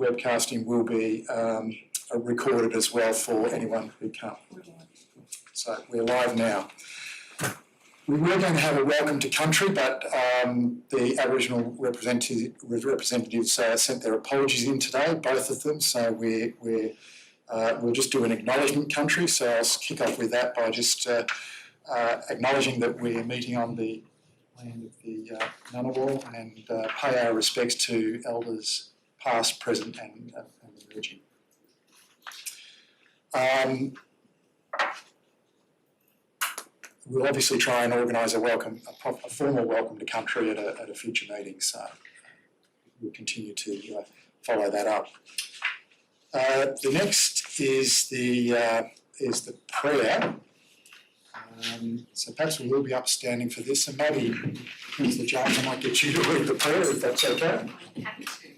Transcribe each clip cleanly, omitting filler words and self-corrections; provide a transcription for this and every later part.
webcasting will be recorded as well for anyone who can't. So we're live now. We were going to have a welcome to country, but the Aboriginal representatives sent their apologies in today, both of them. So we'll just do an acknowledgement country. So I'll kick off with that by just acknowledging that we're meeting on the land of the Ngunnawal and pay our respects to elders past, present and emerging. We'll obviously try and organise a formal welcome to country at a future meeting, so we'll continue to follow that up. The next is the prayer. So perhaps we will be upstanding for this, and maybe, Mr. James, I might get you to read the prayer if that's okay. Happy to.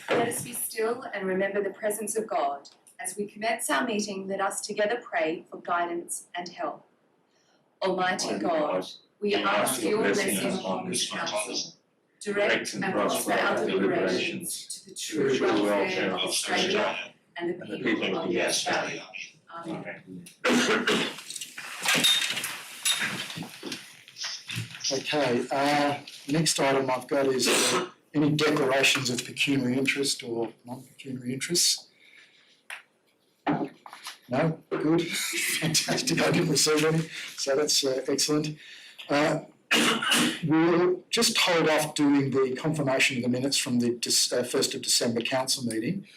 Let us be still and remember the presence of God. As we commence our meeting, let us together pray for guidance and help. Almighty God, we ask your blessing on this council. Direct and prosper our deliberations to the true welfare of Australia and the people of Yass Valley. Amen. Okay, next item I've got is any declarations of pecuniary interest or non-pecuniary interests. No? Good. Fantastic. I didn't receive any, so that's excellent. We'll just hold off doing the confirmation of the minutes from the 1st of December council meeting,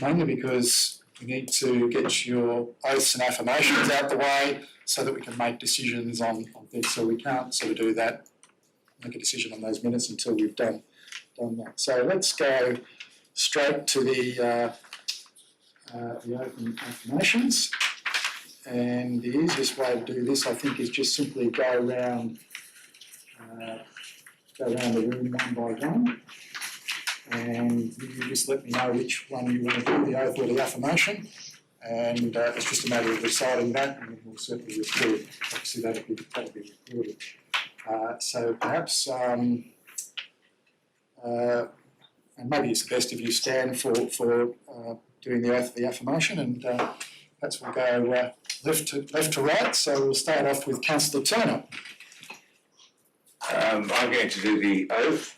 mainly because we need to get your oaths and affirmations out the way so that we can make decisions on things. So we can't sort of do that, make a decision on those minutes until we've done that. So let's go straight to the oath and affirmations. And the easiest way to do this, I think, is just simply go around the room one by one. And you just let me know which one you want to do, the oath or the affirmation. And it's just a matter of deciding that, and we'll certainly record. Obviously, that'll be recorded. So perhaps, and maybe it's best if you stand for doing the oath of the affirmation, and perhaps we'll go left to right. So we'll start off with Councillor Turner. I'm going to do the oath.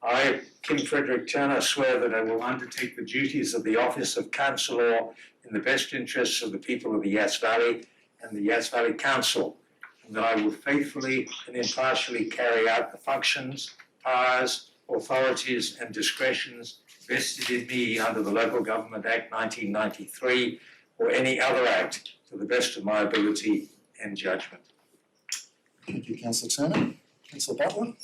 I, Kim Frederick Turner, swear that I will undertake the duties of the office of Councillor in the best interests of the people of the Yass Valley and the Yass Valley Council, and that I will faithfully and impartially carry out the functions, powers, authorities and discretions vested in me under the Local Government Act 1993 or any other act to the best of my ability and judgment. Thank you, Councillor Turner. Councillor Butler.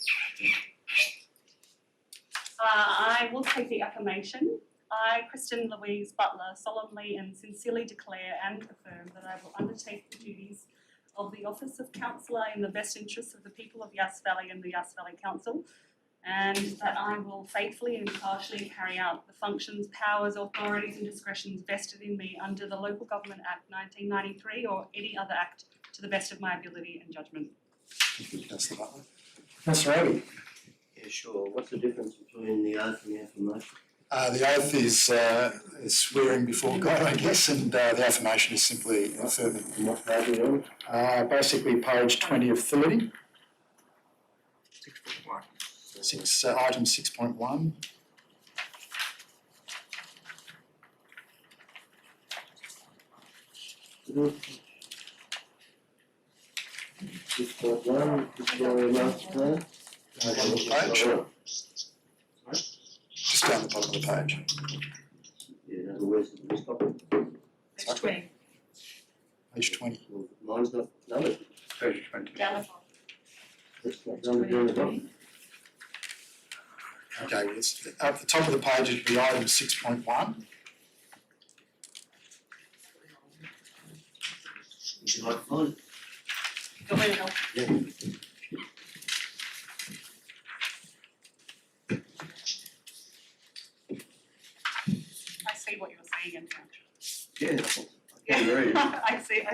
I will take the affirmation. I, Kristen Louise Butler, solemnly and sincerely declare and affirm that I will undertake the duties of the Office of Councillor in the best interests of the people of Yass Valley and the Yass Valley Council, and that I will faithfully and impartially carry out the functions, powers, authorities and discretions vested in me under the Local Government Act 1993 or any other act to the best of my ability and judgment. Thank you, Councillor Butler. Councillor Abbey. Yeah, sure. What's the difference between the oath and the affirmation? The oath is swearing before God, I guess, and the affirmation is simply affirming. And what page are you on? Basically, page 20 of 30. 6.1. Item 6.1. Just down the bottom of the page. Yeah, in other words, the stop it. Page 20. Page 20. Well, mine's not numbered. Page 20. Down the bottom. It's not numbered down the bottom. Okay, it's at the top of the page it'd be item 6.1. Would you like to find it? Go ahead and help. Yeah. I see what you're saying in there. Yeah, I can read it. I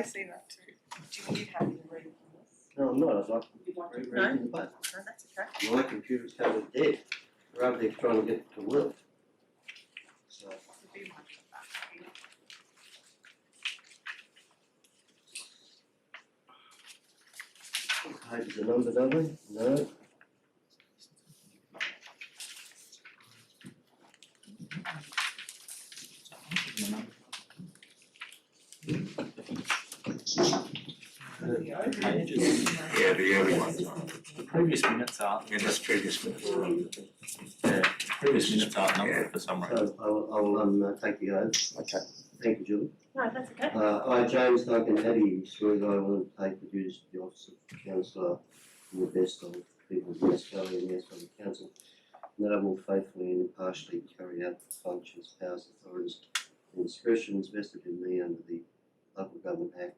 see that too. Do you have your reading on this? No, I'm not. I'd like You want to read no? it in the book. No, that's My computer's covered dead. They're over there trying to get it to work. So, pages a number, don't we? No. Yeah, the early ones. The previous minutes aren't, Yeah, that's previous minutes. previous minutes aren't numbered for some reason. So I will take the oath. Okay. Thank you, Julie. No, that's okay. I, James Duncan Addy, swear that I will take the duties of the office of councillor in the best of the people of Yass Valley and Yass Valley Council, and that I will faithfully and impartially carry out the functions, powers, authorities and discretions vested in me under the Local Government Act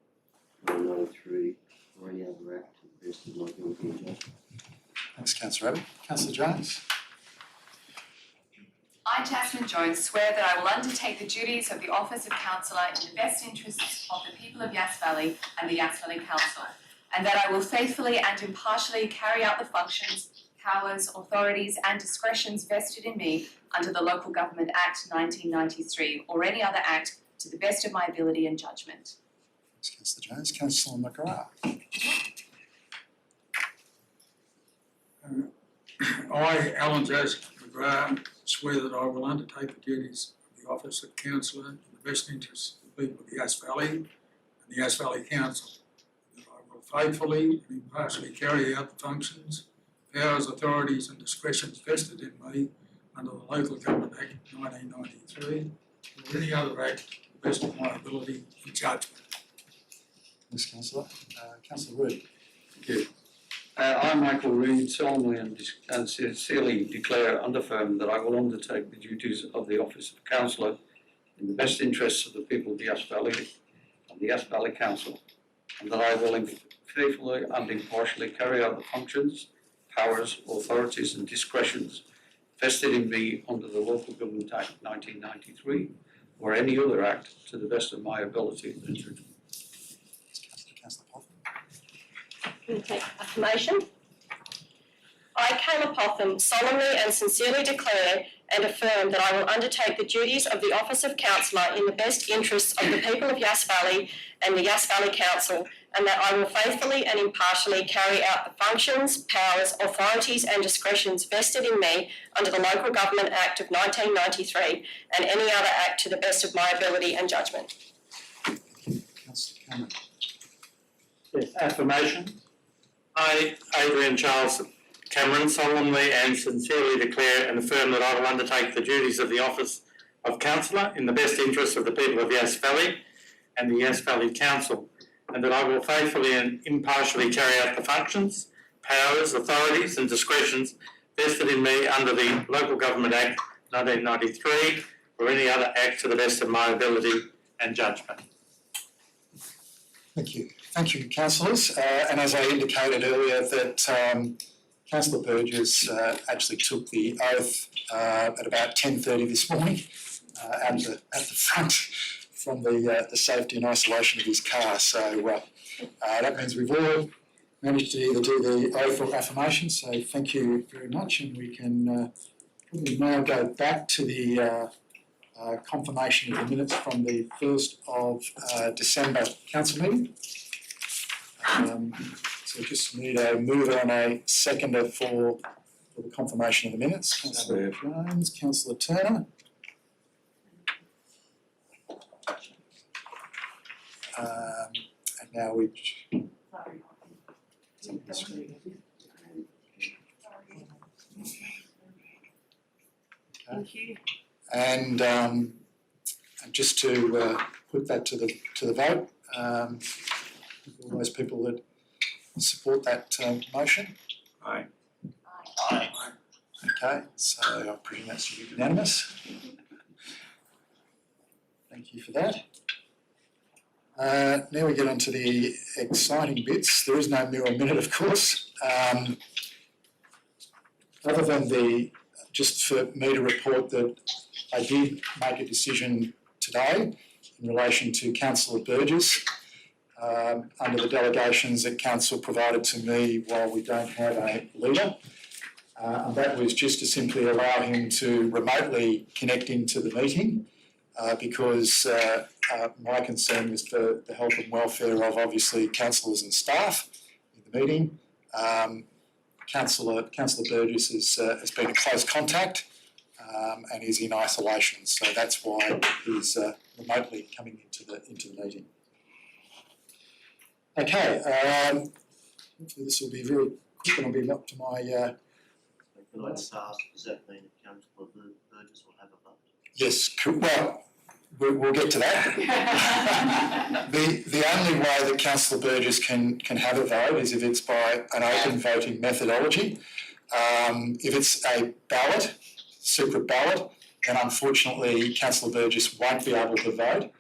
1993 or any other act to the best of my ability and judgment. Thanks, Councillor Abbott. Councillor Jones. I, Jasmine Jones, swear that I will undertake the duties of the office of councillor in the best interests of the people of Yass Valley and the Yass Valley Council, and that I will faithfully and impartially carry out the functions, powers, authorities and discretions vested in me under the Local Government Act 1993 or any other act to the best of my ability and judgment. Thanks, Councillor Jones. Councillor McGrath. I, Alan Joseph McGrath, swear that I will undertake the duties of the office of councillor in the best interests of the people of Yass Valley and the Yass Valley Council. That I will faithfully and impartially carry out the functions, powers, authorities and discretions vested in me under the Local Government Act 1993 or any other act to the best of my ability and judgment. Thanks, Councillor. Councillor Reid. Thank you. I, Michael Reid, solemnly and sincerely declare and affirm that I will undertake the duties of the office of councillor in the best interests of the people of the Yass Valley and the Yass Valley Council, and that I will faithfully and impartially carry out the functions, powers, authorities and discretions vested in me under the Local Government Act 1993 or any other act to the best of my ability and judgment. Councillor Potham. Okay, affirmation. I, Kayla Potham, solemnly and sincerely declare and affirm that I will undertake the duties of the office of councillor in the best interests of the people of Yass Valley and the Yass Valley Council, and that I will faithfully and impartially carry out the functions, powers, authorities and discretions vested in me under the Local Government Act of 1993 and any other act to the best of my ability and judgment. Councillor Cameron. Yes, affirmation. I, Adrian Charles Cameron, solemnly and sincerely declare and affirm that I will undertake the duties of the office of councillor in the best interests of the people of Yass Valley and the Yass Valley Council, and that I will faithfully and impartially carry out the functions, powers, authorities and discretions vested in me under the Local Government Act 1993 or any other act to the best of my ability and judgment. Thank you. Thank you, councillors. And as I indicated earlier, that Councillor Burgess actually took the oath at about 10:30 this morning at the front from the safety and isolation of his car. So that means we've all managed to either do the oath or affirmation. So thank you very much, and we can probably now go back to the confirmation of the minutes from the 1st of December council meeting. So just need a mover and a seconder for the confirmation of the minutes. Councillor Jones, Councillor Turner. And now we. Thank you. And just to put that to the vote, all those people that support that motion. Aye. Aye. Okay, so I presume that's unanimous. Thank you for that. Now we get on to the exciting bits. There is no mirror minute, of course. Other than just for me to report that I did make a decision today in relation to Councillor Burgess under the delegations that Council provided to me while we don't have a leader. And that was just to simply allow him to remotely connect into the meeting because my concern was for the health and welfare of obviously councillors and staff in the meeting. Councillor Burgess has been in close contact and is in isolation, so that's why he's remotely coming into the meeting. Okay, hopefully this will be very quick and I'll be up to my. Can I just ask, does that mean that Councillor Burgess will have a vote? Yes, well, we'll get to that. The only way that Councillor Burgess can have a vote is if it's by an open voting methodology. If it's a ballot, secret ballot, then unfortunately Councillor Burgess won't be able to vote.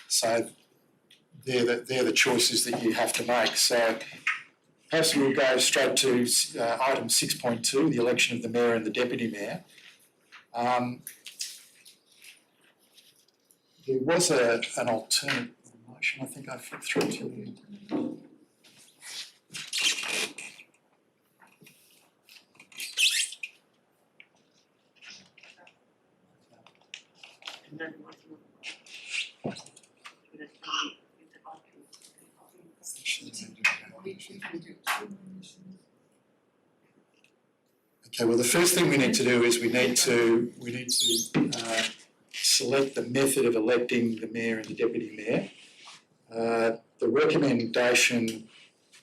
So they're the choices that you have to make. So perhaps we'll go straight to item 6.2, the election of the Mayor and the Deputy Mayor. There was an alternate motion I think I flipped through to you. Okay, well the first thing we need to do is we need to select the method of electing the Mayor and the Deputy Mayor. The recommendation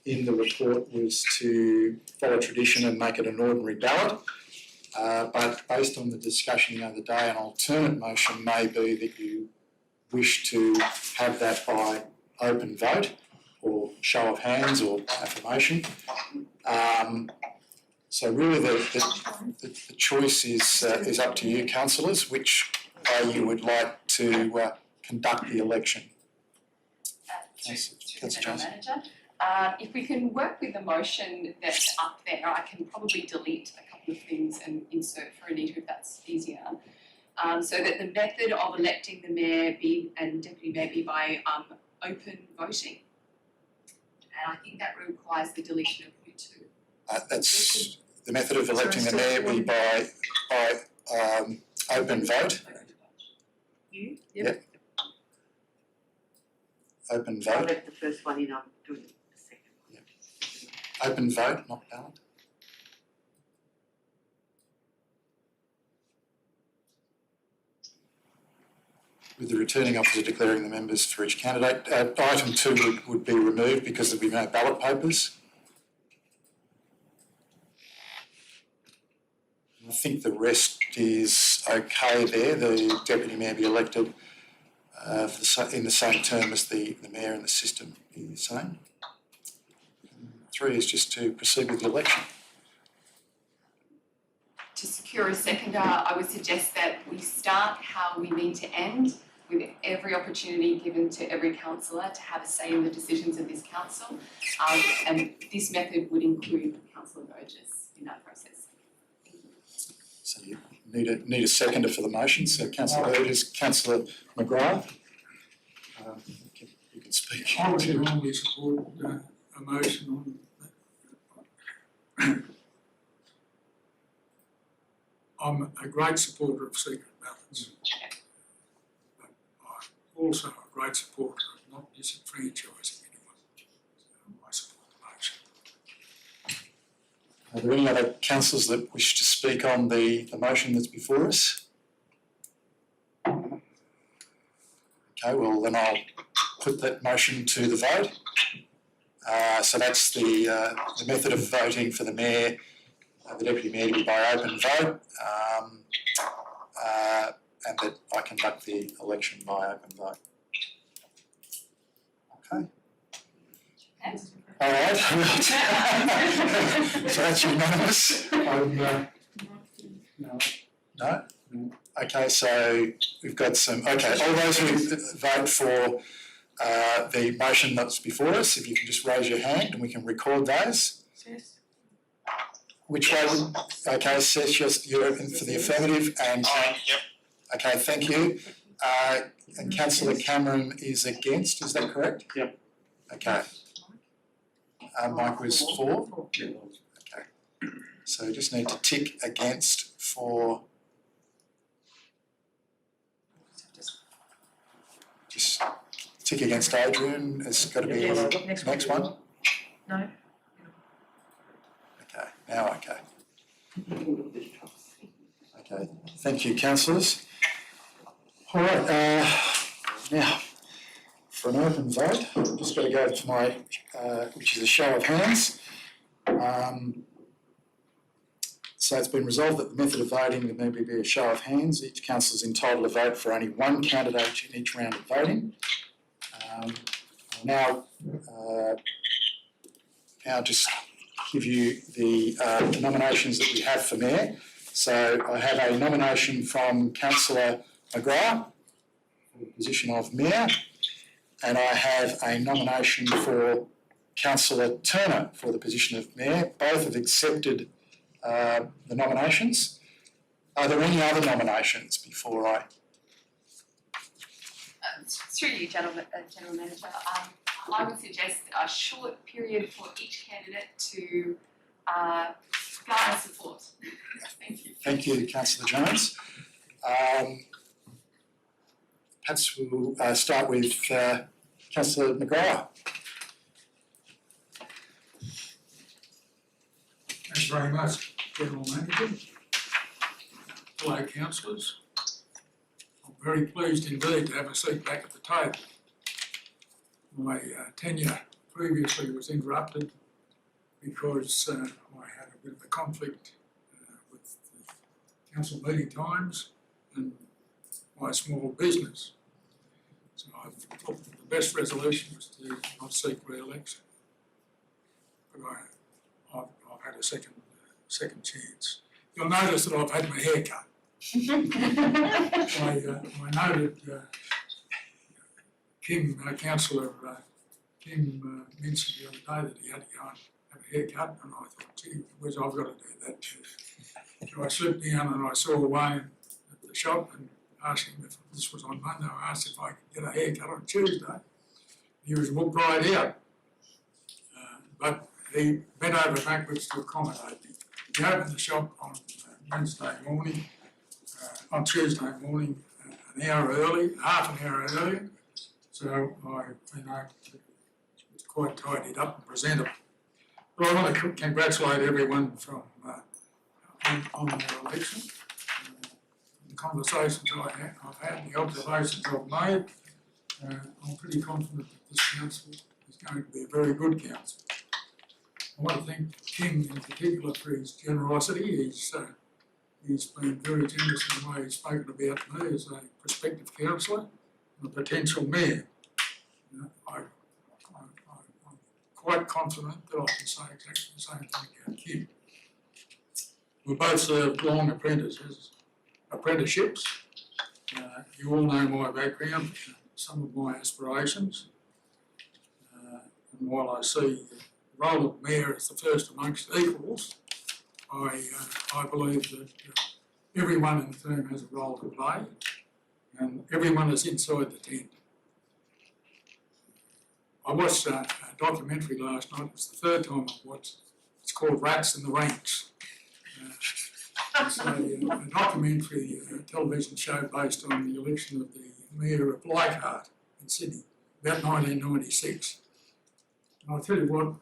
in the report was to follow tradition and make it an ordinary ballot. But based on the discussion the other day, an alternate motion may be that you wish to have that by open vote or show of hands or affirmation. So really the choice is up to you, councillors, which way you would like to conduct the election. Through the General Manager. If we can work with the motion that's up there, I can probably delete a couple of things and insert for Anita if that's easier. So that the method of electing the Mayor and Deputy Mayor be by open voting. And I think that requires the deletion of point 2. That's the method of electing the Mayor be by open vote. You? Yep. Open I vote. left the first one in, I'm doing the second one. Open vote, not ballot. With the returning officer declaring the members for each candidate. Item 2 would be removed because there'd be no ballot papers. I think the rest is okay there. The Deputy Mayor be elected in the same term as the Mayor, and the system be the same. 3 is just to proceed with the election. To secure a seconder, I would suggest that we start how we need to end, with every opportunity given to every councillor to have a say in the decisions of this council. And this method would include Councillor Burgess in that process. So you need a seconder for the motion. So Councillor Burgess, Councillor McGrath, you can speak. I would strongly support a motion on that. I'm a great supporter of secret ballots. But I'm also a great supporter of not disenfranchising anyone. So I support the motion. Are there any other councillors that wish to speak on the motion that's before us? Okay, well then I'll put that motion to the vote. So that's the method of voting for the Mayor, the Deputy Mayor to be by open vote, and that I conduct the election by open vote. Okay. All right. So that's unanimous. No? Okay, so we've got some, okay, all those who vote for the motion that's before us, if you can just raise your hand and we can record those. Which way would, okay, Seth, you're open for the affirmative and, Yep. okay, thank you. And Councillor Cameron is against, is that correct? Yep. Okay. Mike was for? Okay. So you just need to tick against for just tick against Adrian. It's got to be the next one. No. Okay, now okay. Okay, thank you, councillors. All right, now for an open vote, I'm just going to go to my, which is a show of hands. So it's been resolved that the method of voting would maybe be a show of hands. Each councillor is entitled to vote for only one candidate in each round of voting. Now just give you the nominations that we have for Mayor. So I have a nomination from Councillor McGrath for the position of Mayor, and I have a nomination for Councillor Turner for the position of Mayor. Both have accepted the nominations. Are there any other nominations before I? Through you, General Manager, I would suggest a short period for each candidate to garner support. Thank you. Thank you, Councillor Jones. Perhaps we'll start with Councillor McGrath. Thanks very much, General Manager. Hello, councillors. I'm very pleased indeed to have a seat back at the table. My tenure previously was interrupted because I had a bit of a conflict with the council meeting times and my small business. So I thought that the best resolution was to not seek re-election. But I've had a second chance. You'll notice that I've had my hair cut. I noted Councillor Kim mentioned the other day that he had to go and have a haircut, and I thought, gee whiz, I've got to do that too. So I slipped down and I saw Wayne at the shop and asked him if this was on Monday. I asked if I could get a haircut on Tuesday. He was walked right out, but he bent over backwards to accommodate me. He opened the shop on Wednesday morning, on Tuesday morning, an hour early, half an hour earlier. So it was quite tidied up and presentable. But I want to congratulate everyone from on their election. The conversations I've had, the observations I've made, I'm pretty confident that this council is going to be a very good council. I want to thank Kim in particular for his generosity. He's been very generous in the way he's spoken about me as a prospective councillor and a potential mayor. I'm quite confident that I can say exactly the same thing about Kim. We both served long apprenticeships. You all know my background, some of my aspirations. And while I see the role of mayor as the first amongst equals, I believe that everyone in the firm has a role to play, and everyone is inside the tent. I watched a documentary last night. It was the third time I've watched it. It's called Rats in the Ranks. It's a documentary television show based on the election of the mayor of Leichhardt in Sydney, about 1996. And I'll tell you what,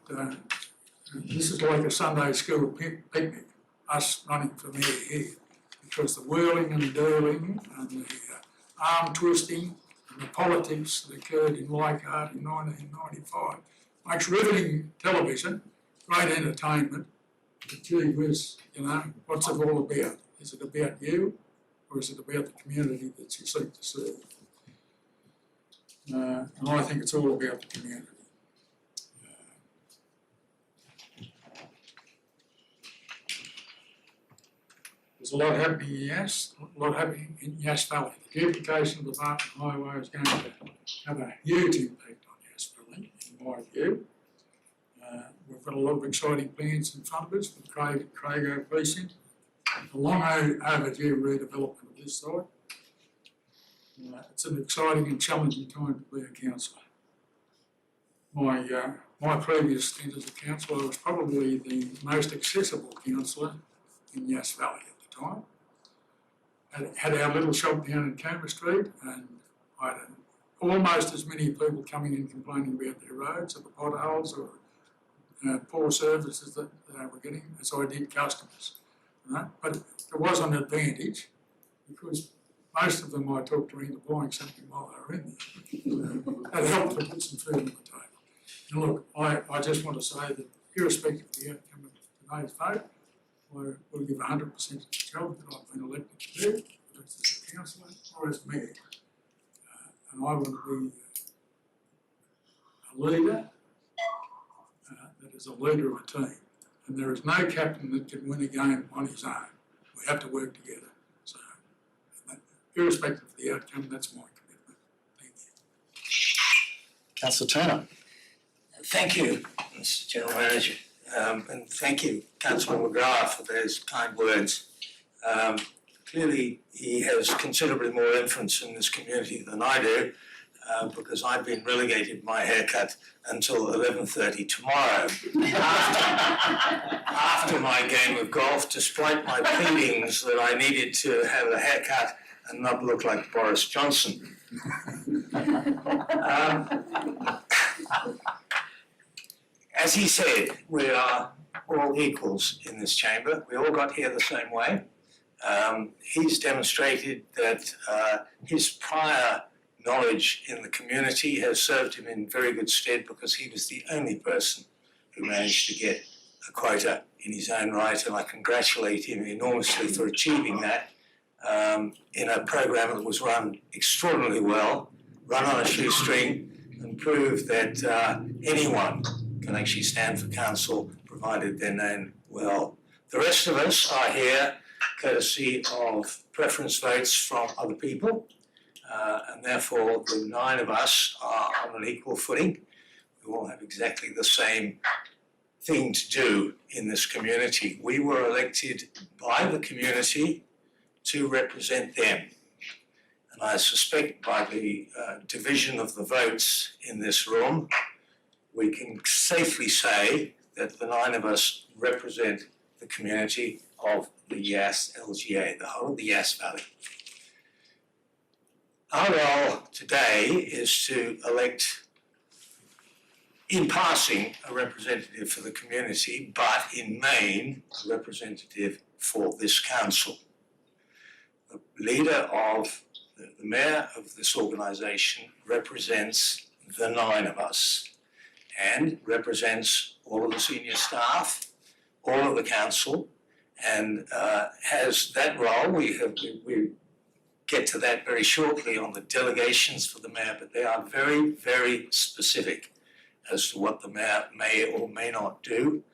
this is like a Sunday school picnic, us running for mayor here, because the whirling and dirling and the arm twisting and the politics that occurred in Leichhardt in 1995 makes riveting television, great entertainment. But gee whiz, what's it all about? Is it about you, or is it about the community that you seek to serve? And I think it's all about the community. There's a lot happening in Yass, a lot happening in Yass Valley. The duplication of the Barton Highway is going to have a huge impact on Yass Valley, in my view. We've got a lot of exciting plans in front of us for the Crago precinct, a long overdue redevelopment of this site. It's an exciting and challenging time to be a councillor. My my previous stint as a councillor, I was probably the most accessible councillor in Yass Valley at the time. Had our little shop down in Canberra Street, and I had almost as many people coming in complaining about their roads or the potholes or poor services that they were getting as I did customers. But there was an advantage because most of them I talked to into buying something while they were in there. It helped to put some food on the table. And look, I just want to say that irrespective of the outcome of today's vote, I will give 100% of the job that I've been elected to do, whether it's as a councillor or as mayor. And I want to be a leader that is a leader of a team. And there is no captain that can win a game on his own. We have to work together. So, irrespective of the outcome, that's my commitment. Thank you. Councillor Turner. Thank you, Mr General Manager, and thank you, Councillor McGrath, for those kind words. Clearly, he has considerably more influence in this community than I do, because I've been relegated my haircut until 11:30 tomorrow after my game of golf, despite my pleadings that I needed to have a haircut and not look like Boris Johnson. As he said, we are all equals in this chamber. We all got here the same way. He's demonstrated that his prior knowledge in the community has served him in very good stead because he was the only person who managed to get a quota in his own right, and I congratulate him enormously for achieving that in a program that was run extraordinarily well, run on a shoestring, and proved that anyone can actually stand for council provided they're known well. The rest of us are here courtesy of preference votes from other people, and therefore the 9 of us are on an equal footing. We all have exactly the same thing to do in this community. We were elected by the community to represent them. And I suspect by the division of the votes in this room, we can safely say that the 9 of us represent the community of the Yass LGA, the whole of the Yass Valley. Our role today is to elect, in passing, a representative for the community, but in main, a representative for this council. The leader of the mayor of this organisation represents the 9 of us and represents all of the senior staff, all of the council, and has that role. We get to that very shortly on the delegations for the mayor, but they are very, very specific as to what the mayor may or may not do.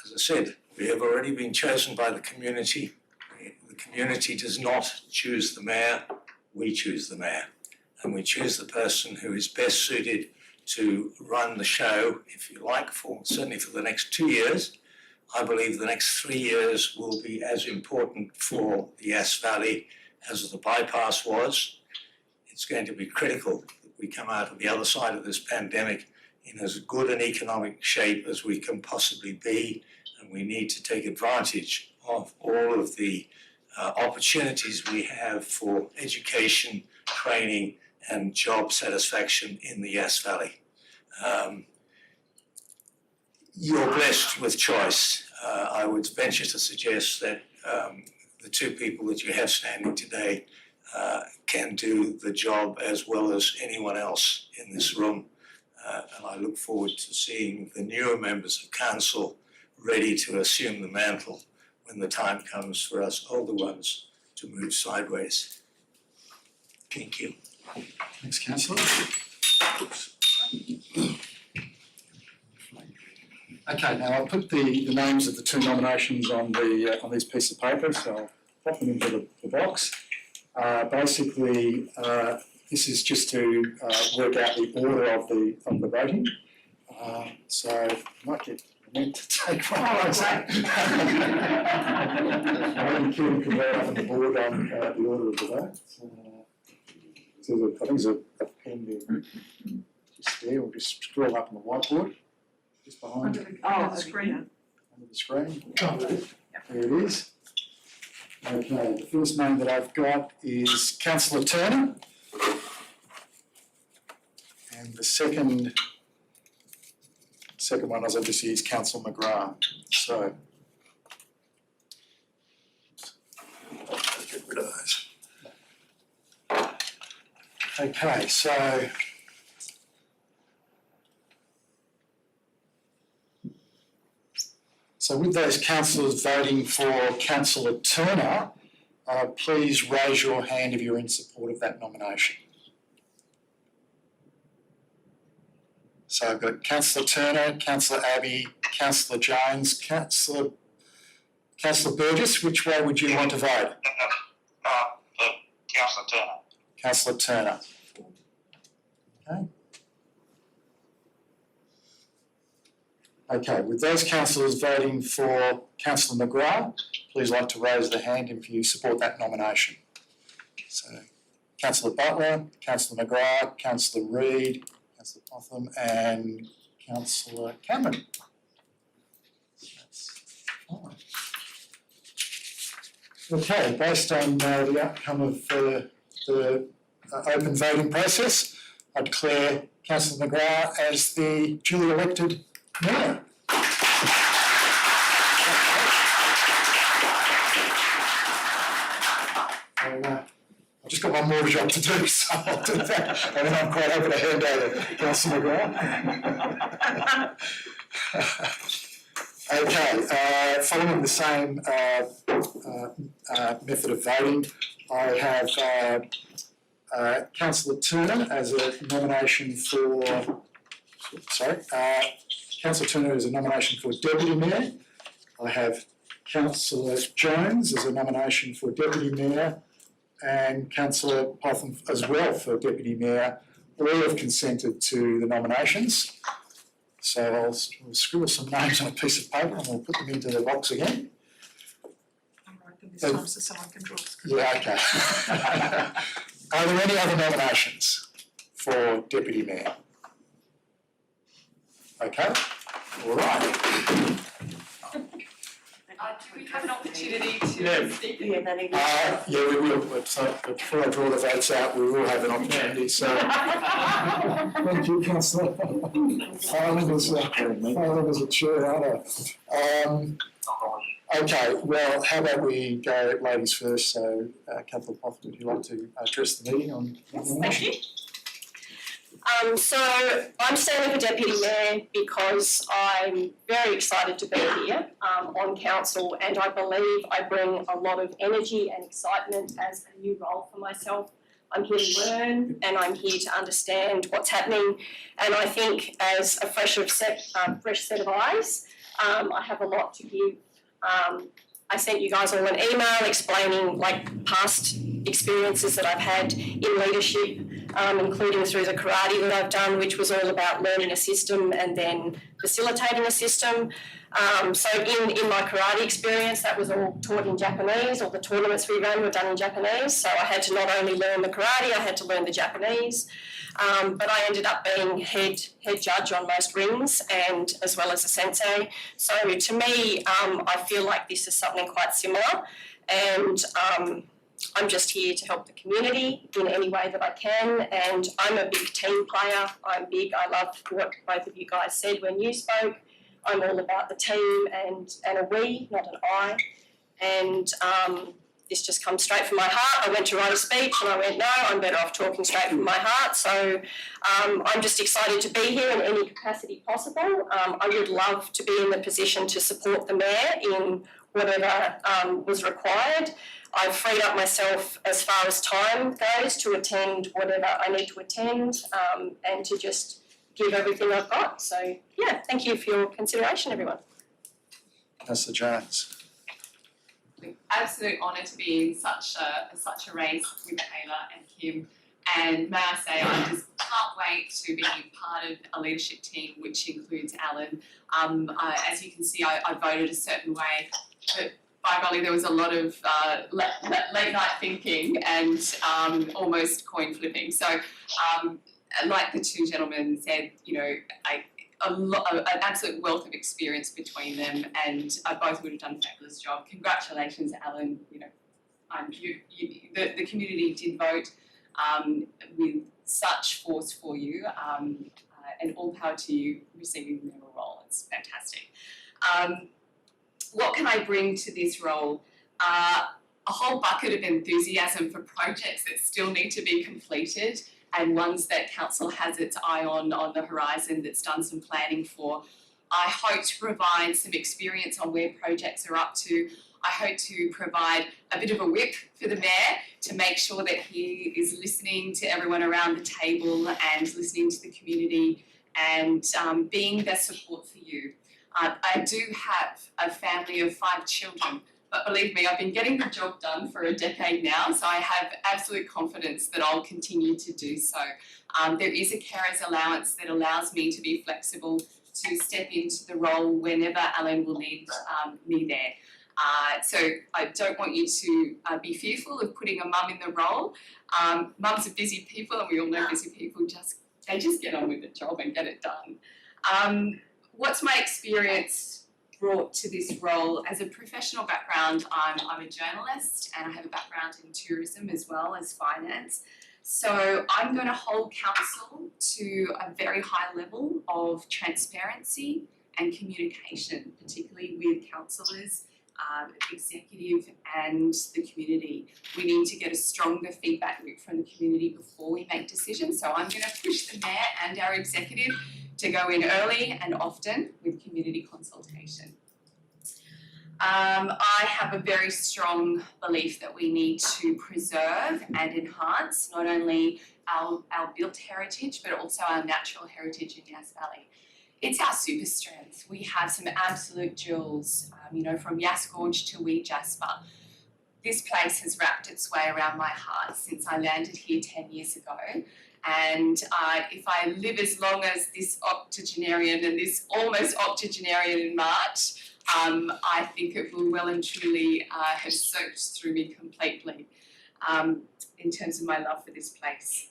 As I said, we have already been chosen by the community. The community does not choose the mayor, we choose the mayor. And we choose the person who is best suited to run the show, if you like, certainly for the next 2 years. I believe the next 3 years will be as important for the Yass Valley as the bypass was. It's going to be critical that we come out of the other side of this pandemic in as good an economic shape as we can possibly be, and we need to take advantage of all of the opportunities we have for education, training, and job satisfaction in the Yass Valley. You're blessed with choice. I would venture to suggest that the 2 people that you have standing today can do the job as well as anyone else in this room. And I look forward to seeing the newer members of council ready to assume the mantle when the time comes for us older ones to move sideways. Thank you. Thanks, councillor. Okay, now I'll put the names of the 2 nominations on these pieces of paper, so I'll pop them into the box. Basically, this is just to work out the order of the voting. So I might get meant to take one. I think Kieran can write up on the board on the order of the vote. So I think there's a pen there. just there, or just scroll up on the whiteboard, just behind Oh, screen. under the screen. There it is. Okay, the first name that I've got is Councillor Turner. And the second one, as obviously, is Councillor McGrath. So, let's get rid of those. Okay, so with those councillors voting for Councillor Turner, please raise your hand if you're in support of that nomination. So I've got Councillor Turner, Councillor Abbey, Councillor Jones, Councillor Burgess. Which way would you want to vote? Councillor Turner. Councillor Turner. Okay. Okay, with those councillors voting for Councillor McGrath, please like to raise their hand if you support that nomination. So Councillor Butler, Councillor McGrath, Councillor Reid, Councillor Potham and Councillor Cameron. That's fine. Okay, based on the outcome of the open voting process, I declare Councillor McGrath as the duly elected mayor. I've just got one more job to do, so I'll do that. And then I'm quite happy to hand over to Councillor McGrath. Okay, following the same method of voting, I have Councillor Turner as a nomination for, Councillor Turner as a nomination for Deputy Mayor. I have Councillor Jones as a nomination for Deputy Mayor and Councillor Potham as well for Deputy Mayor. All have consented to the nominations. So we'll scribble some names on a piece of paper and we'll put them into the box again. I'm writing this time so someone can draw. Yeah, okay. Are there any other nominations for Deputy Mayor? Okay, all right. Do we have an opportunity Yeah. to speak? Yeah, that is. Yeah, we will, so before I draw the votes out, we will have an opportunity, so. Thank you, councillor. Filing as a chair, aren't I? Okay, well, how about we go ladies first, so Councillor Potham, would you like to address the meeting on nomination? Thank you. So I'm standing for Deputy Mayor because I'm very excited to be here on council, and I believe I bring a lot of energy and excitement as a new role for myself. I'm here to learn and I'm here to understand what's happening, and I think as a fresh set of eyes, I have a lot to give. I sent you guys all an email explaining like past experiences that I've had in leadership, including through the karate that I've done, which was all about learning a system and then facilitating a system. So in my karate experience, that was all taught in Japanese. All the tournaments we ran were done in Japanese. So I had to not only learn the karate, I had to learn the Japanese. But I ended up being head judge on most rings, and as well as a sensei. So to me, I feel like this is something quite similar, and I'm just here to help the community in any way that I can. And I'm a big team player. I love what both of you guys said when you spoke. I'm all about the team and a we, not an I. And this just comes straight from my heart. I went to write a speech and I went, no, I'm better off talking straight from my heart. So I'm just excited to be here in any capacity possible. I would love to be in the position to support the mayor in whatever was required. I've freed up myself as far as time goes to attend whatever I need to attend, and to just give everything I've got. So yeah, thank you for your consideration, everyone. Councillor Jones. Absolute honour to be in such a race with Ayla and Kim, and may I say I just can't wait to be part of a leadership team which includes Alan. As you can see, I voted a certain way, but by golly, there was a lot of late night thinking and almost coin flipping. So like the two gentlemen said, you know, an absolute wealth of experience between them, and both would have done a fabulous job. Congratulations, Alan. You know, the community did vote with such force for you, and all power to you receiving the member role. It's fantastic. What can I bring to this role? A whole bucket of enthusiasm for projects that still need to be completed and ones that council has its eye on the horizon, that's done some planning for. I hope to provide some experience on where projects are up to. I hope to provide a bit of a whip for the mayor to make sure that he is listening to everyone around the table and listening to the community and being their support for you. I do have a family of 5 children, but believe me, I've been getting the job done for a decade now, so I have absolute confidence that I'll continue to do so. There is a carer's allowance that allows me to be flexible to step into the role whenever Alan will need me there. So I don't want you to be fearful of putting a mum in the role. Mums are busy people, and we all know busy people just get on with the job and get it done. What's my experience brought to this role? As a professional background, I'm a journalist, and I have a background in tourism as well as finance. So I'm going to hold council to a very high level of transparency and communication, particularly with councillors, executive and the community. We need to get a stronger feedback loop from the community before we make decisions. So I'm going to push the mayor and our executive to go in early and often with community consultation. I have a very strong belief that we need to preserve and enhance not only our built heritage, but also our natural heritage in Yass Valley. It's our super strength. We have some absolute jewels, from Yass Gorge to Wee Jasper. This place has wrapped its way around my heart since I landed here 10 years ago. And if I live as long as this octogenarian and this almost octogenarian in March, I think it will well and truly have soaked through me completely in terms of my love for this place.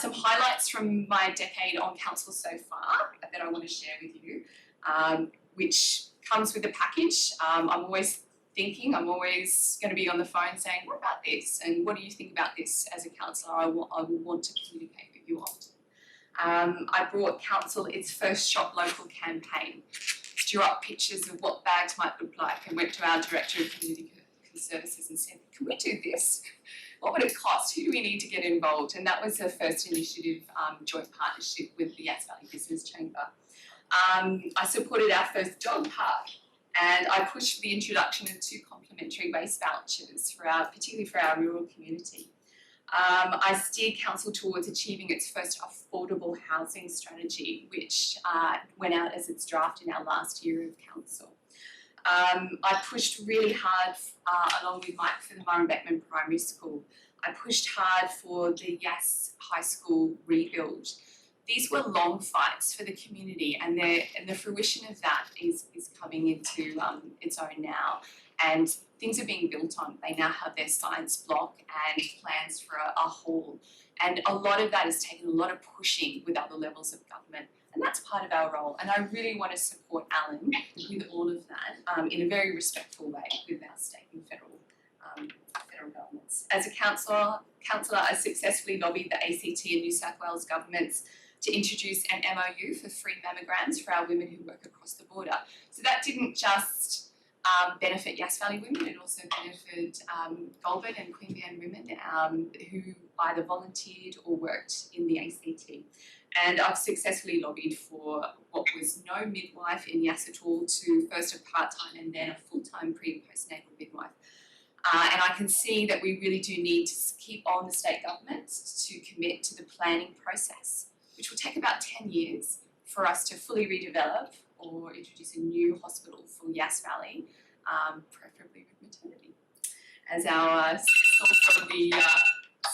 Some highlights from my decade on council so far that I want to share with you, which comes with a package. I'm always thinking, I'm always going to be on the phone saying, what about this? And what do you think about this as a councillor? I will want to communicate with you on. I brought council its first Shop Local campaign, drew up pictures of what bags might look like, and went to our Director of Community Services and said, can we do this? What would it cost? Who do we need to get involved? And that was the first initiative, joint partnership with the Yass Valley Business Chamber. I supported our first dog park, and I pushed for the introduction of 2 complimentary waste vouchers particularly for our rural community. I steered council towards achieving its first affordable housing strategy, which went out as its draft in our last year of council. I pushed really hard, along with Mike, for the Murrumbetman Primary School. I pushed hard for the Yass High School rebuild. These were long fights for the community, and the fruition of that is coming into its own now. And things are being built on. They now have their science block and plans for a hall. And a lot of that has taken a lot of pushing with other levels of government. And that's part of our role. And I really want to support Alan with all of that in a very respectful way with our state and federal governments. As a councillor, I successfully lobbied the ACT and New South Wales governments to introduce an MOU for free mammograms for our women who work across the border. So that didn't just benefit Yass Valley women, it also benefited Goulburn and Queanbeyan women who either volunteered or worked in the ACT. And I've successfully lobbied for what was no midwife in Yass at all to first a part-time and then a full-time pre- and postnatal midwife. And I can see that we really do need to keep on the state government to commit to the planning process, which will take about 10 years for us to fully redevelop or introduce a new hospital for Yass Valley, preferably with maternity. As our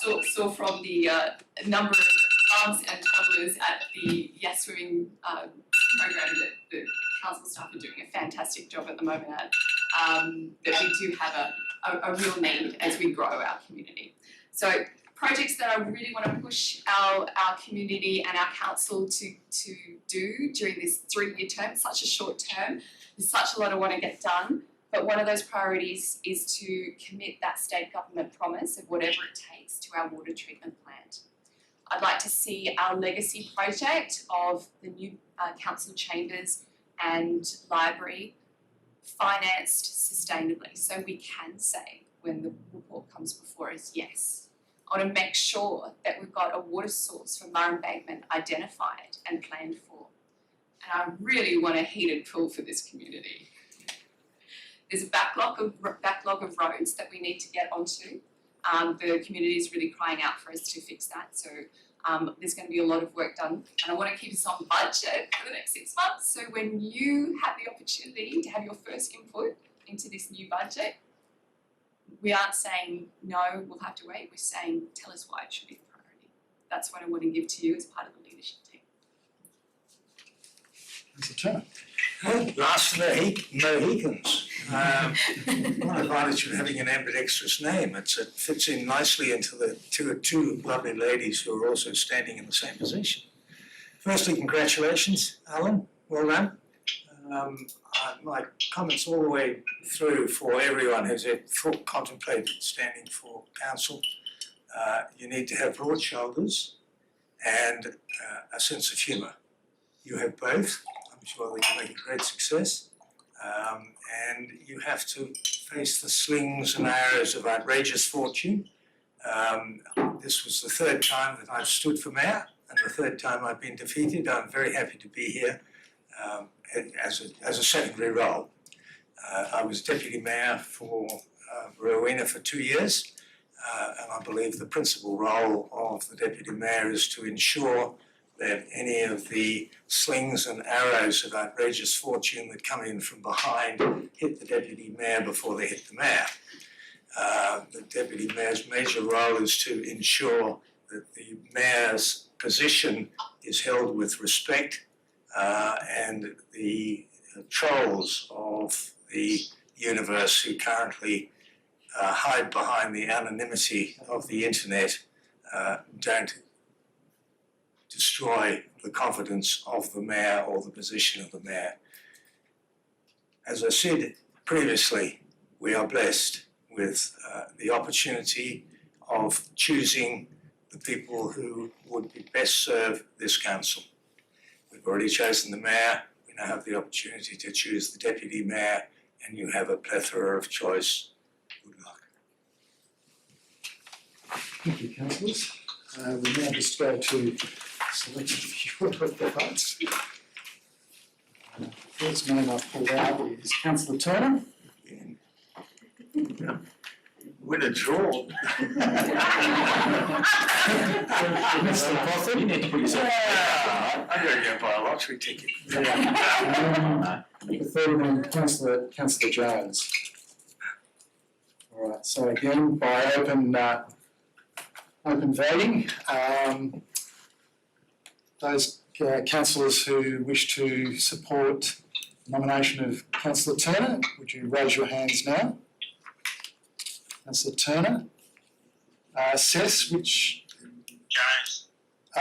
saw from the number of mums and toddlers at the Yass Swimming program that the council staff are doing a fantastic job at the moment at, that we do have a real need as we grow our community. So projects that I really want to push our community and our council to do during this 3-year term, such a short term. There's such a lot I want to get done, but one of those priorities is to commit that state government promise of whatever it takes to our water treatment plant. I'd like to see our legacy project of the new council chambers and library financed sustainably, so we can say when the report comes before us, yes. I want to make sure that we've got a water source for Murray Embankment identified and planned for. And I really want a heated pool for this community. There's a backlog of roads that we need to get onto. The community is really crying out for us to fix that. So there's going to be a lot of work done, and I want to keep us on budget for the next 6 months. So when you have the opportunity to have your first input into this new budget, we aren't saying no, we'll have to wait. We're saying tell us why it should be a priority. That's what I want to give to you as part of the leadership team. Councillor Turner. Last of the Mohicans. One advantage of having an ambidextrous name, it fits in nicely into the two lovely ladies who are also standing in the same position. Firstly, congratulations, Alan, well done. My comments all the way through for everyone who's contemplated standing for council. You need to have broad shoulders and a sense of humour. You have both. I'm sure that you'll make a great success. And you have to face the slings and arrows of outrageous fortune. This was the 3rd time that I've stood for mayor and the 3rd time I've been defeated. I'm very happy to be here as a secondary role. I was deputy mayor for Rowena for 2 years, and I believe the principal role of the deputy mayor is to ensure that any of the slings and arrows of outrageous fortune that come in from behind hit the deputy mayor before they hit the mayor. The deputy mayor's major role is to ensure that the mayor's position is held with respect, and the trolls of the universe who currently hide behind the anonymity of the internet don't destroy the confidence of the mayor or the position of the mayor. As I said previously, we are blessed with the opportunity of choosing the people who would best serve this council. We've already chosen the mayor, we now have the opportunity to choose the deputy mayor, and you have a plethora of choice. Good luck. Thank you, councillors. We now just go to selection of the votes. First name I've pulled out is Councillor Turner. Win a draw. Mr. Potham. You need to put yourself. I'm going to go buy a lottery ticket. The third name, Councillor Jones. All right, so again, by open voting, those councillors who wish to support the nomination of Councillor Turner, would you raise your hands now? Councillor Turner. Sess, which? Jones.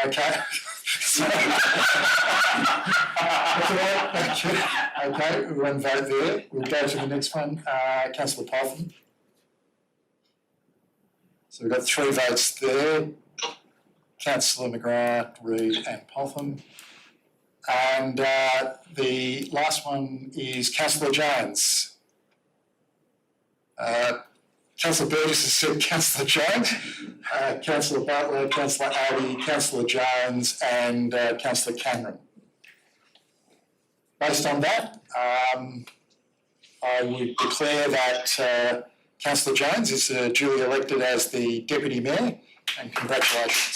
Okay. Okay, one vote there. We'll go to the next one, Councillor Potham. So we've got 3 votes there. Councillor McGrath, Reid and Potham. And the last one is Councillor Jones. Councillor Burgess has said Councillor Jones, Councillor Butler, Councillor Addy, Councillor Jones and Councillor Cameron. Based on that, I would declare that Councillor Jones is duly elected as the Deputy Mayor, and congratulations.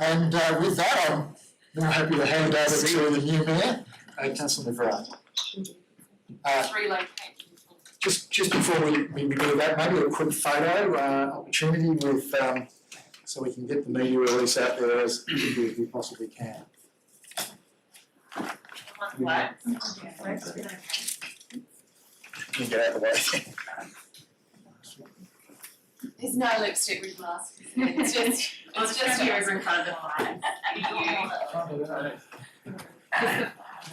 And with that, I'm now happy to hand over to the new Mayor, Councillor McGrath. Just before we do that, maybe a quick photo opportunity with so we can get the media release out there as quickly as we possibly can. Can you get out of the way? There's no lipstick with masks. It's just you over in front of the fire.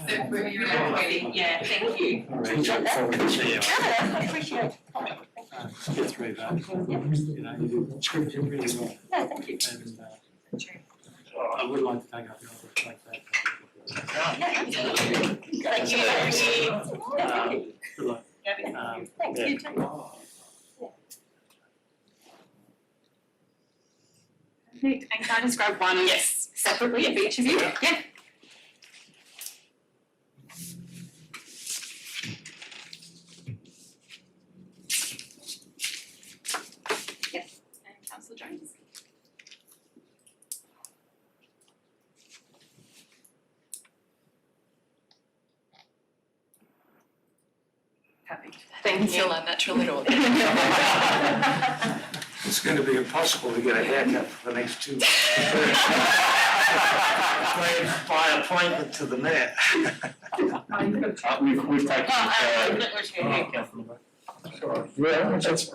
So we're waiting, yeah, thank you. See you. Appreciate it. Get through that. You know, you scripted really well. No, thank you. And I would like to take up your offer, like that. Thank you. Good luck. Thanks, you too. And can I just grab one separately of each of you? Yeah. Yes, and Councillor Jones. Perfect. Thank you. unnatural at all. It's going to be impossible to get a haircut for the next 2 weeks. By appointment to the mayor. We've taken Sorry. Yeah, that's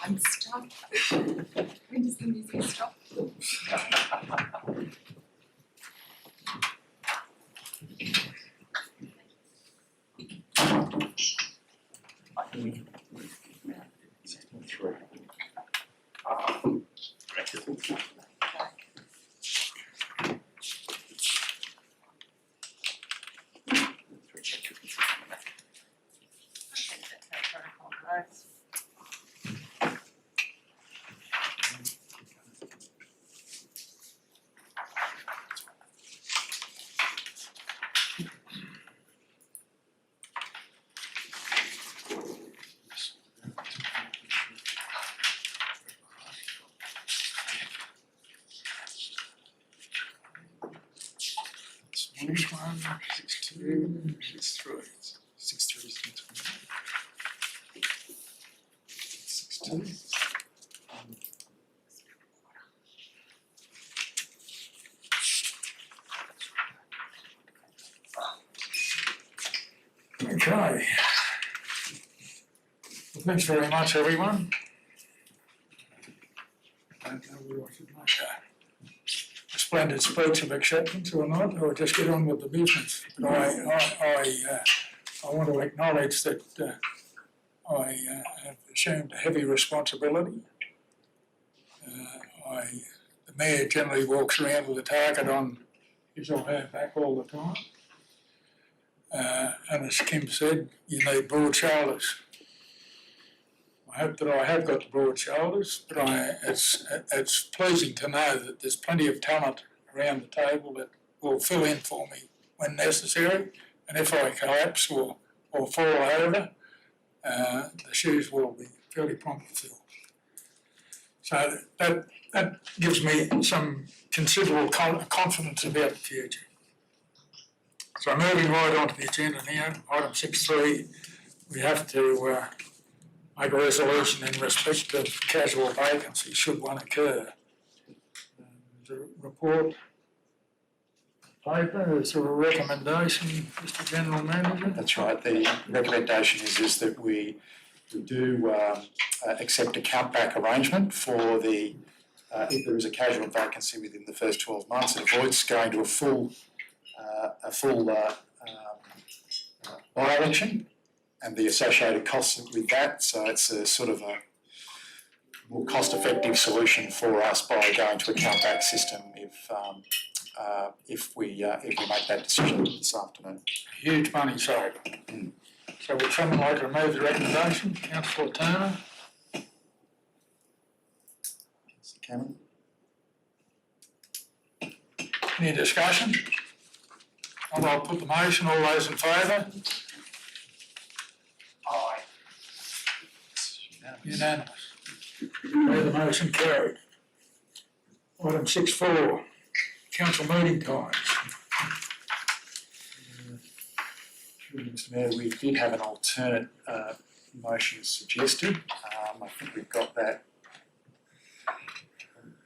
I'm stuck. When does the music stop? Which one? 6-2, 6-3. 6-3 is the next one. 6-2. Okay. Well, thanks very much, everyone. I don't know whether I should make a splendid speech of acceptance or not, or just get on with the business. But I want to acknowledge that I have assumed a heavy responsibility. The mayor generally walks around with a target on his or her back all the time. And as Kim said, you need broad shoulders. I hope that I have got the broad shoulders, but it's pleasing to know that there's plenty of talent around the table that will fill in for me when necessary. And if I collapse or fall over, the shoes will be fairly promptly filled. So that gives me some considerable confidence about the future. So moving right on to the agenda now, item 6.3, we have to make a resolution in respect of casual vacancy should one occur. There's a report paper, is there a recommendation, Mr. General Manager? That's right. The recommendation is that we do accept a countback arrangement for the if there is a casual vacancy within the first 12 months. It avoids going to a full by-election and the associated costs with that. So it's a sort of a more cost-effective solution for us by going to a countback system if we make that decision this afternoon. Huge money saved. So would someone like to move the recommendation? Councillor Turner? Mr. Cameron? Any discussion? I'll put the motion. All those in favour? Aye. Unanimous. Declare the motion carried. Item 6.4, council meeting times. Mr. Mayor, we did have an alternate motion suggested. I think we've got that.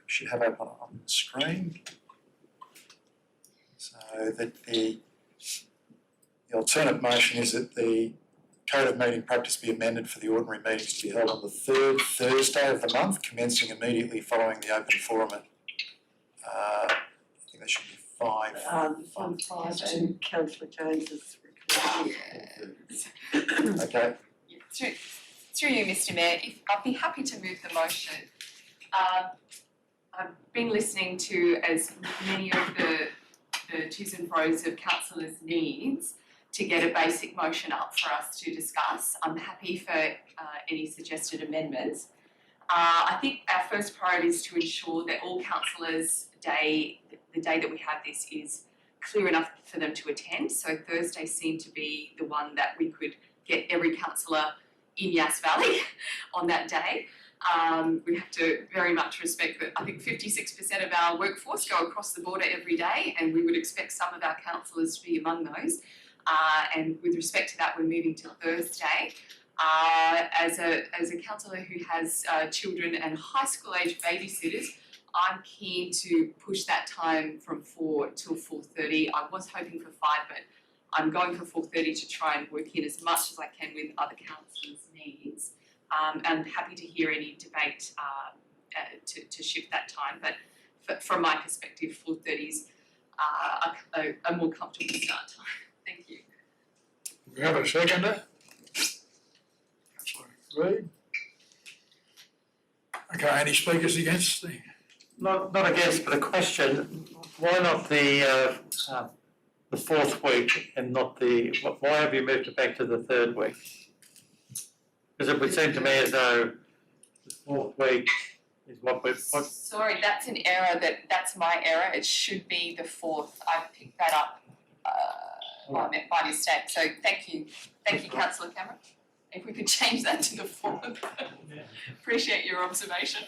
Should have open on the screen. So that the alternate motion is that the code of meeting practice be amended for the ordinary meetings to be held on the third Thursday of the month, commencing immediately following the open forum at, I think there should be 5. Fund 5 and councillor Jones's recommendation. Okay, Yeah, through you, Mr Mayor, I'd be happy to move the motion. I've been listening to as many of the tos and fros of councillors' needs to get a basic motion up for us to discuss. I'm happy for any suggested amendments. I think our first priority is to ensure that all councillors' the day that we have this is clear enough for them to attend. So Thursday seemed to be the one that we could get every councillor in Yass Valley on that day. We have to very much respect that I think 56% of our workforce go across the border every day, and we would expect some of our councillors to be among those. And with respect to that, we're moving to Thursday. As a councillor who has children and high school age babysitters, I'm keen to push that time from 4 till 4:30. I was hoping for 5, but I'm going for 4:30 to try and work in as much as I can with other councillors' needs. I'm happy to hear any debate to shift that time, but from my perspective, 4:30 is a more comfortable start time. Thank you. We have a seconder? Councillor Reid? Okay, any speakers against the? Not against, but a question. Why not the fourth week and not why have you moved it back to the third week? Because it would seem to me as though the fourth week is what. Sorry, that's an error. That's my error. It should be the 4th. I picked that up by mistake. So thank you, Councillor Cameron. If we could change that to the 4th. Appreciate your observation.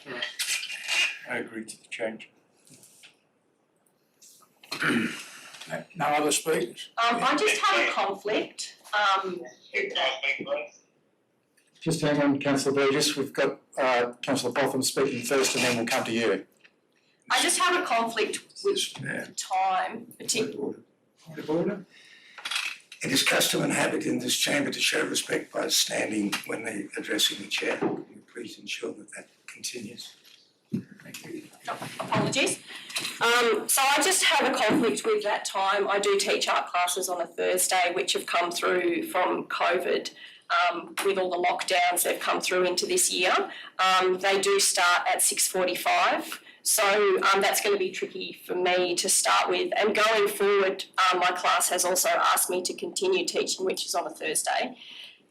I agree to the change. No other speakers? I just have a conflict. just hang on, Councillor Burgess. We've got Councillor Botham speaking first, and then we'll come to you. I just have a conflict with time, particularly. Point of order? It is custom and habit in this chamber to show respect by standing when they're addressing the chair. Can you please ensure that continues? Thank you. Apologies. So I just have a conflict with that time. I do teach art classes on a Thursday, which have come through from COVID. With all the lockdowns they've come through into this year. They do start at 6:45. So that's going to be tricky for me to start with. And going forward, my class has also asked me to continue teaching, which is on a Thursday.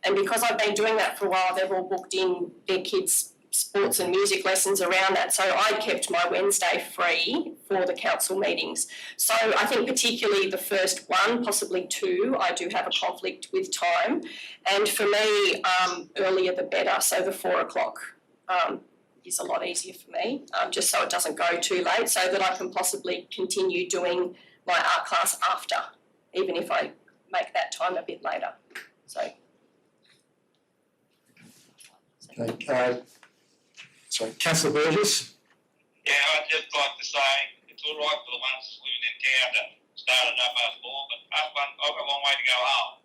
And because I've been doing that for a while, they've all booked in their kids' sports and music lessons around that. So I kept my Wednesday free for the council meetings. So I think particularly the first one, possibly 2, I do have a conflict with time. And for me, earlier the better. So the 4 o'clock is a lot easier for me, just so it doesn't go too late, so that I can possibly continue doing my art class after, even if I make that time a bit later. So. Okay, sorry, Councillor Burgess? Yeah, I'd just like to say it's all right for the ones living in town to start at 4:30, but I've got a long way to go home.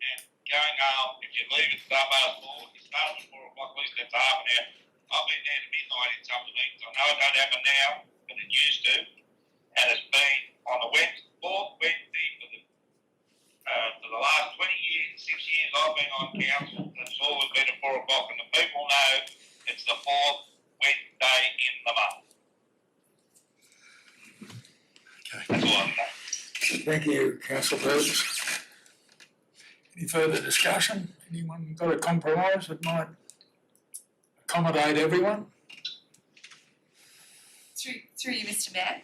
And going home, if you leave at 4:30, you start at 4 o'clock, at least that's half an hour. I've been there to midnight in some of the meetings. I know it don't happen now, but it used to. And it's been on the fourth Wednesday for the last 20 years, 6 years I've been on council, it's always been at 4 o'clock, and the people know it's the fourth Wednesday in the month. Okay. That's all I'm saying. Thank you, Councillor Burgess. Any further discussion? Anyone got a compromise that might accommodate everyone? Through you, Mr Mayor.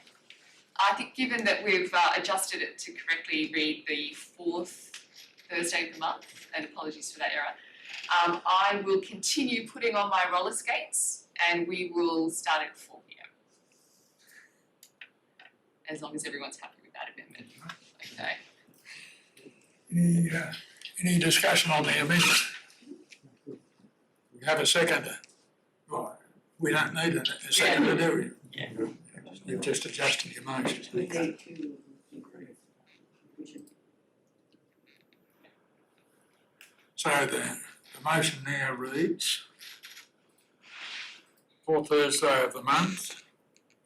I think given that we've adjusted it to correctly read the 4th Thursday of the month, and apologies for that error, I will continue putting on my roller skates and we will start at 4 p.m. As long as everyone's happy with that amendment. Okay. Any discussion on the amendment? We have a seconder. Right, we don't need a seconder, do we? Yeah. You've just adjusted your motion. We need to agree. So the motion now reads, fourth Thursday of the month,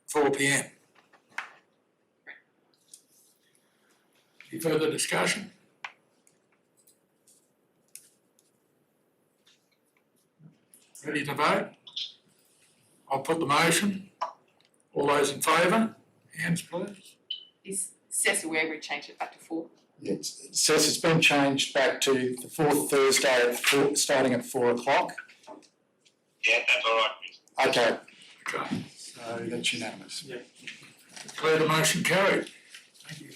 4 p.m. Any further discussion? Ready to vote? I'll put the motion. All those in favour? Hands please. Is Cess aware we changed it back to 4? It says it's been changed back to the fourth Thursday at starting at 4 o'clock. Yeah, that's all right. Okay, Okay. so that's unanimous. Declare the motion carried. Thank you.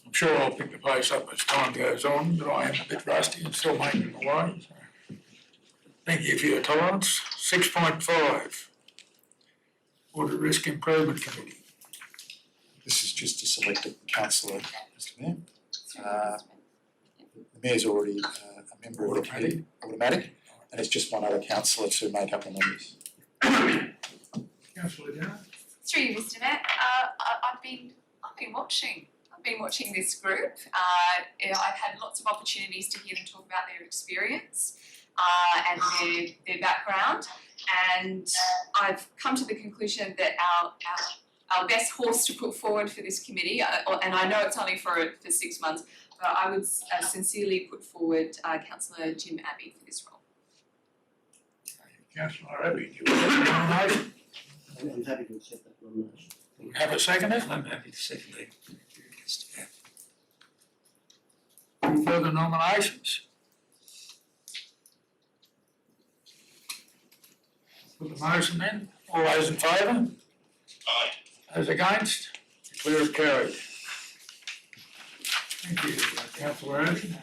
I'm sure I'll pick the pace up as time goes on, but I am a bit rusty and still making my way. So. Thank you for your tolerance. 6.5, Audit Risk Improvement Committee. This is just to select a councillor, Mr Mayor. The Mayor's already a member of the committee, automatic, and it's just one other councillor to make up the numbers. Councillor Jarrett. Through you, Mr. Mayor. I've been watching this group. I've had lots of opportunities to hear them talk about their experience and their background, and I've come to the conclusion that our best horse to put forward for this committee, and I know it's only for 6 months, but I would sincerely put forward Councillor Jim Abbey for this role. Councillor Abbey, do you want the nomination? I'm happy to accept that nomination. Have a seconder? I'm happy to second it. Any further nominations? Put the motion then. All those in favour? Aye. Those against? Declare it carried. Thank you, Councillor Abbey.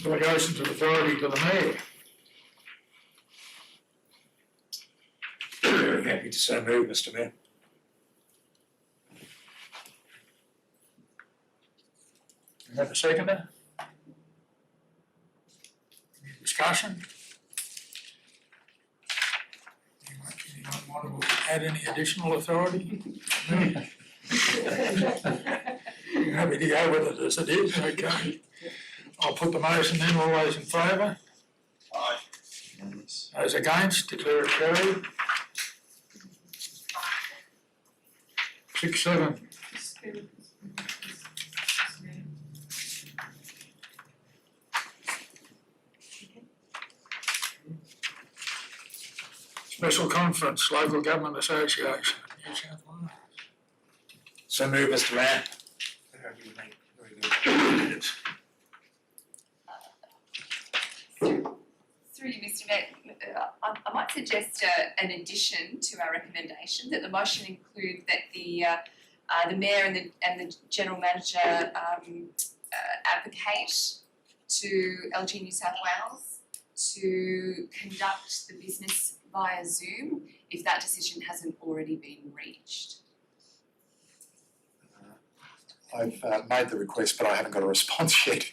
Delegations of authority to the Mayor. Very happy to so move, Mr Mayor. You have a seconder? Any discussion? Anyone want to add any additional authority? You're happy to go with it as it is, okay. I'll put the motion in, all those in favour? Aye. Those against, declare it carried. 6.7. Special Conference, Local Government Association, New South Wales. So move, Mr Mayor. Very good. Through you, Mr Mayor, I might suggest an addition to our recommendation, that the motion include that the Mayor and the General Manager advocate to LG New South Wales to conduct the business via Zoom if that decision hasn't already been reached. I've made the request, but I haven't got a response yet.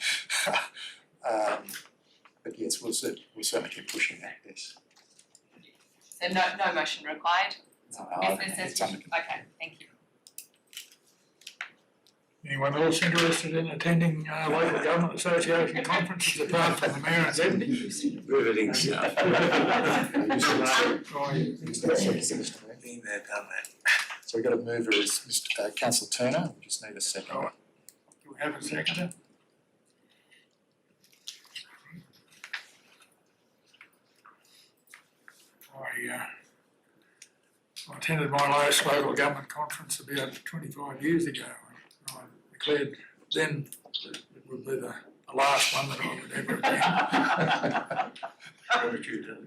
But yes, we'll certainly keep pushing that, yes. So no motion required? No, Business as it's under usual. Okay, thank you. Anyone else interested in attending Local Government Association conferences apart from the Mayor and Deputy? Riveting stuff. Been there, done that. So we've got a mover is Mr Councillor Turner, we just need a second. Right. Do we have a seconder? I attended my last local government conference about 25 years ago. I declared then that it would be the last one that I would ever attend. What would you do?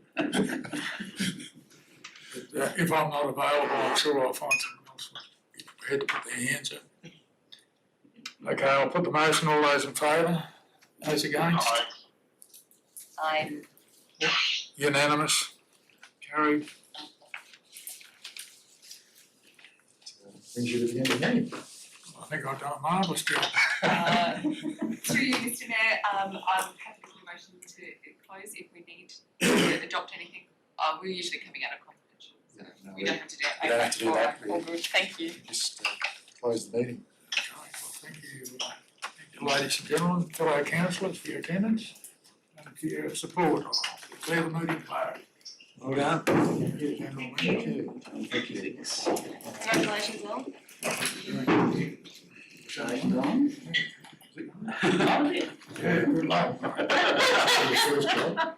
But if I'm not available, I'm sure I'll find someone else who'll be prepared to put their hands up. Okay, I'll put the motion, all those in favour? Those against? Aye. Aye. Unanimous? Carried? Brings you to the end of the meeting. I think I've done a marvellous job. Through you, Mr Mayor, I'm happy to put a motion to close if we need to adopt anything. We're usually coming out of confidential, so No, we don't have to do it. we don't have to do that. Alright, all good, thank you. Just close the meeting. Okay, well, thank you, ladies and gentlemen, fellow councillors, for your attendance and for your support. I'll declare the meeting closed. Well done. Thank you, gentlemen. Thank you. Thank you. Congratulations all. Yeah, good luck. Your first job.